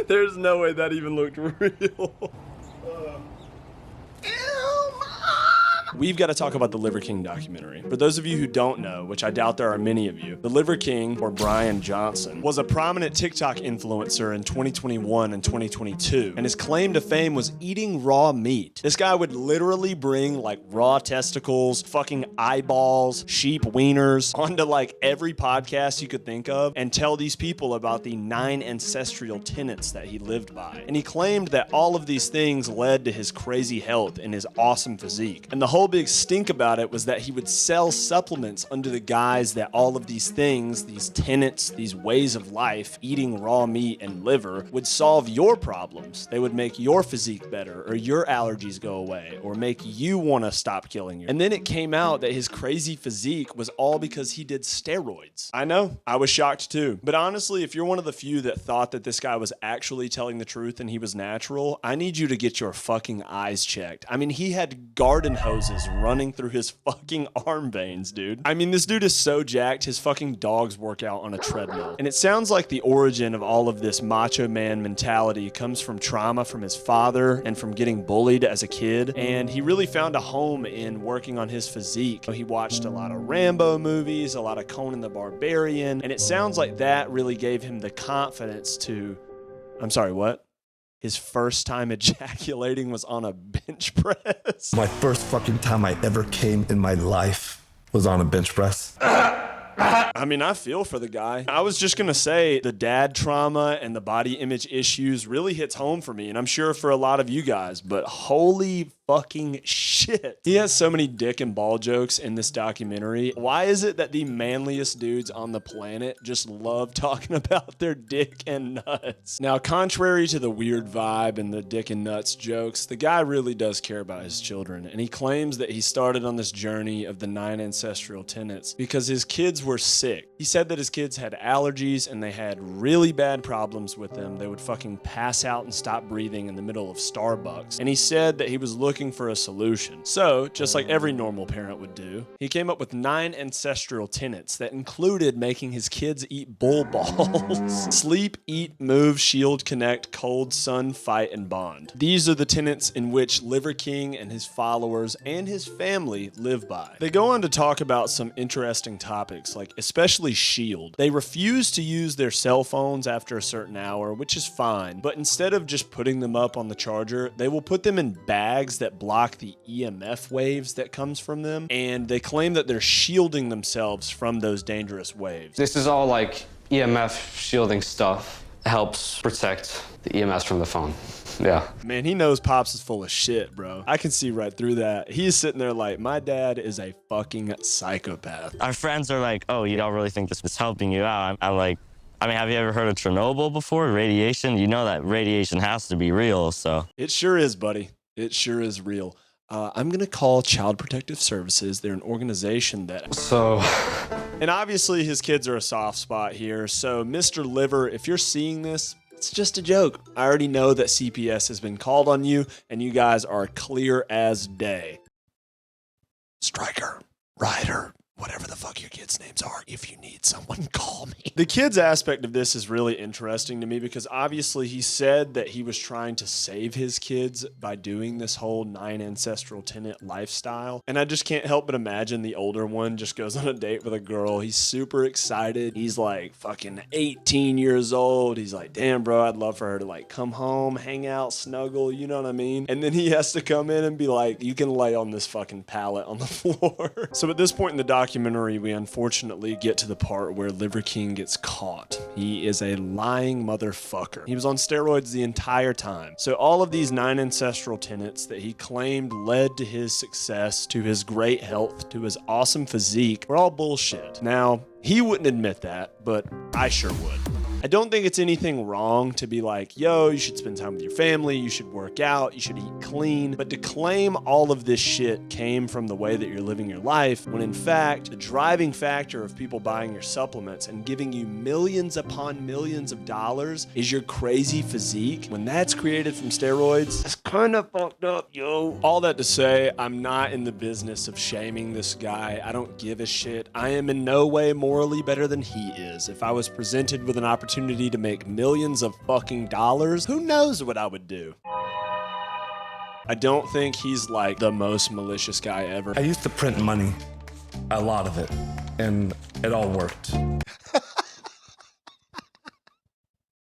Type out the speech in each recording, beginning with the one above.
There's no way that even looked real. We've got to talk about the Liver King documentary. For those of you who don't know, which I doubt there are many of you, the Liver King, or Brian Johnson, was a prominent TikTok influencer in 2021 and 2022, and his claim to fame was eating raw meat. This guy would literally bring like raw testicles, fucking eyeballs, sheep wieners onto like every podcast you could think of and tell these people about the 9 ancestral tenets that he lived by. And he claimed that all of these things led to his crazy health and his awesome physique. And the whole big stink about it was that he would sell supplements under the guise that all of these things, these tenets, these ways of life, eating raw meat and liver, would solve your problems. They would make your physique better, or your allergies go away, or make you want to stop killing you. And then it came out that his crazy physique was all because he did steroids. I know, I was shocked too. But honestly, if you're one of the few that thought that this guy was actually telling the truth and he was natural, I need you to get your fucking eyes checked. I mean, he had garden hoses running through his fucking arm veins, dude. I mean, this dude is so jacked, his fucking dogs work out on a treadmill. And it sounds like the origin of all of this macho man mentality comes from trauma from his father and from getting bullied as a kid. And he really found a home in working on his physique. He watched a lot of Rambo movies, a lot of Conan the Barbarian, and it sounds like that really gave him the confidence to... I'm sorry, what? His first time ejaculating was on a bench press. My first fucking time I ever came in my life was on a bench press. I mean, I feel for the guy. I was just gonna say the dad trauma and the body image issues really hits home for me, and I'm sure for a lot of you guys, but holy fucking shit. He has so many dick and ball jokes in this documentary. Why is it that the manliest dudes on the planet just love talking about their dick and nuts? Now, contrary to the weird vibe and the dick and nuts jokes, the guy really does care about his children, and he claims that he started on this journey of the 9 ancestral tenets because his kids were sick. He said that his kids had allergies and they had really bad problems with them. They would fucking pass out and stop breathing in the middle of Starbucks. And he said that he was looking for a solution. So, just like every normal parent would do, he came up with 9 ancestral tenets that included making his kids eat bull balls. Sleep, eat, move, shield, connect, cold, sun, fight, and bond. These are the tenets in which Liver King and his followers and his family live by. They go on to talk about some interesting topics, like especially shield. They refuse to use their cell phones after a certain hour, which is fine, but instead of just putting them up on the charger, they will put them in bags that block the EMF waves that comes from them, and they claim that they're shielding themselves from those dangerous waves. This is all like EMF shielding stuff. It helps protect the EMS from the phone. Yeah. Man, he knows Pops is full of shit, bro. I can see right through that. He's sitting there like, my dad is a fucking psychopath. Our friends are like, oh, you don't really think this is helping you out? I'm like, I mean, have you ever heard of Chernobyl before? Radiation? You know that radiation has to be real, so. It sure is, buddy. It sure is real. I'm going to call Child Protective Services. They're an organization that... And obviously his kids are a soft spot here. So Mr. Liver, if you're seeing this, it's just a joke. I already know that CPS has been called on you and you guys are clear as day. Striker, Ryder, whatever the fuck your kids' names are, if you need someone, call me. The kids aspect of this is really interesting to me because obviously he said that he was trying to save his kids by doing this whole 9 ancestral tenet lifestyle. And I just can't help but imagine the older one just goes on a date with a girl. He's super excited. He's like fucking 18 years old. He's like, damn, bro, I'd love for her to like come home, hang out, snuggle, you know what I mean? And then he has to come in and be like, you can lay on this fucking pallet on the floor. So at this point in the documentary, we unfortunately get to the part where Liver King gets caught. He is a lying motherfucker. He was on steroids the entire time. So all of these 9 ancestral tenets that he claimed led to his success, to his great health, to his awesome physique, were all bullshit. Now, he wouldn't admit that, but I sure would. I don't think it's anything wrong to be like, yo, you should spend time with your family, you should work out, you should eat clean, but to claim all of this shit came from the way that you're living your life, when in fact, the driving factor of people buying your supplements and giving you millions upon millions of dollars is your crazy physique, when that's created from steroids, that's kind of fucked up, yo. All that to say, I'm not in the business of shaming this guy. I don't give a shit. I am in no way morally better than he is. If I was presented with an opportunity opportunity to make millions of fucking dollars, who knows what I would do? I don't think he's like the most malicious guy ever. I used to print money, a lot of it, and it all worked.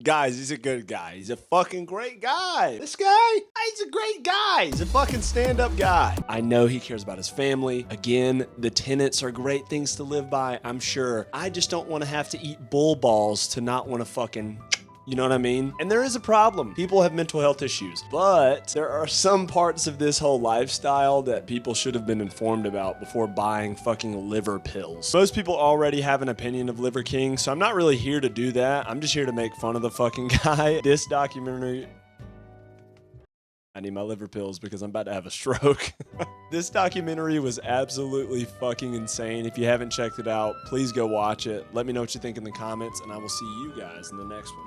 Guys, he's a good guy. He's a fucking great guy. This guy, he's a great guy. He's a fucking stand-up guy. I know he cares about his family. Again, the tenets are great things to live by, I'm sure. I just don't want to have to eat bull balls to not want to fucking... You know what I mean? And there is a problem. People have mental health issues, but there are some parts of this whole lifestyle that people should have been informed about before buying fucking liver pills. Most people already have an opinion of Liver King, so I'm not really here to do that. I'm just here to make fun of the fucking guy. This documentary... I need my liver pills because I'm about to have a stroke. This documentary was absolutely fucking insane. If you haven't checked it out, please go watch it. Let me know what you think in the comments, and I will see you guys in the next one.